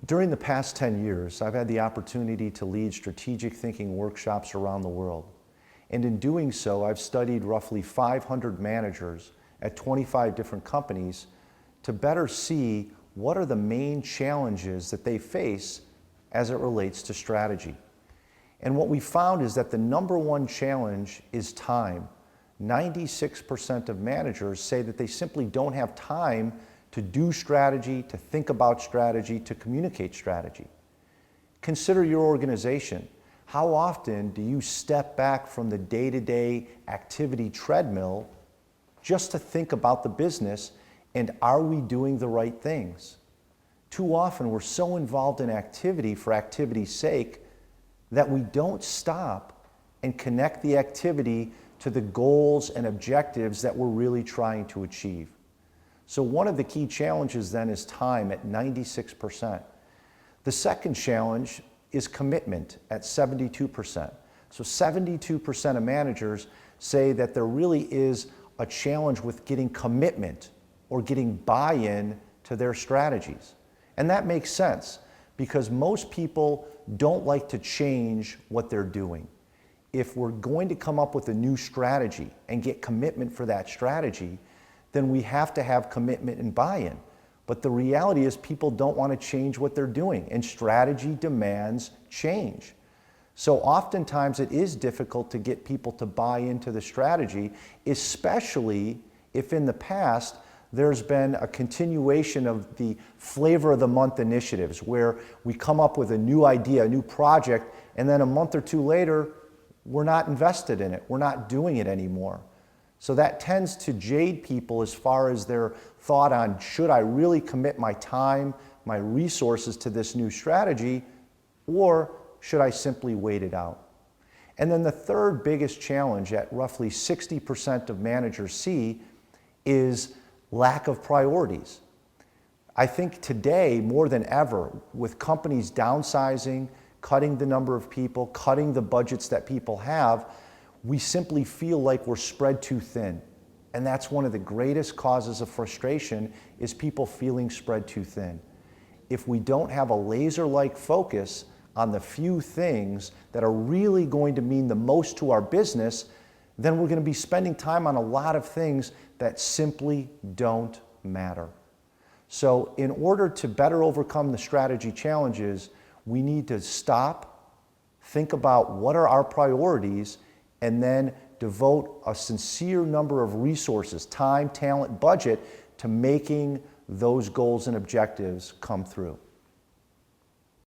During the past 10 years, I've had the opportunity to lead strategic thinking workshops around the world. And in doing so, I've studied roughly 500 managers at 25 different companies to better see what are the main challenges that they face as it relates to strategy. And what we found is that the number one challenge is time. 96% of managers say that they simply don't have time to do strategy, to think about strategy, to communicate strategy. Consider your organization. How often do you step back from the day-to-day activity treadmill just to think about the business and are we doing the right things? Too often we're so involved in activity for activity's sake that we don't stop and connect the activity to the goals and objectives that we're really trying to achieve. So one of the key challenges then is time at 96%. The second challenge is commitment at 72%. So 72% of managers say that there really is a challenge with getting commitment or getting buy-in to their strategies. And that makes sense because most people don't like to change what they're doing. If we're going to come up with a new strategy and get commitment for that strategy, then we have to have commitment and buy-in. But the reality is people don't want to change what they're doing, and strategy demands change. So oftentimes it is difficult to get people to buy into the strategy, especially if in the past there's been a continuation of the flavor of the month initiatives where we come up with a new idea, a new project, and then a month or two later, we're not invested in it. We're not doing it anymore. So that tends to jade people as far as their thought on, should I really commit my time, my resources to this new strategy, or should I simply wait it out? And then the third biggest challenge that roughly 60% of managers see is lack of priorities. I think today, more than ever, with companies downsizing, cutting the number of people, cutting the budgets that people have, we simply feel like we're spread too thin. And that's one of the greatest causes of frustration is people feeling spread too thin. If we don't have a laser-like focus on the few things that are really going to mean the most to our business, then we're going to be spending time on a lot of things that simply don't matter. So in order to better overcome the strategy challenges, we need to stop, think about what are our priorities, and then devote a sincere number of resources, time, talent, budget, to making those goals and objectives come through.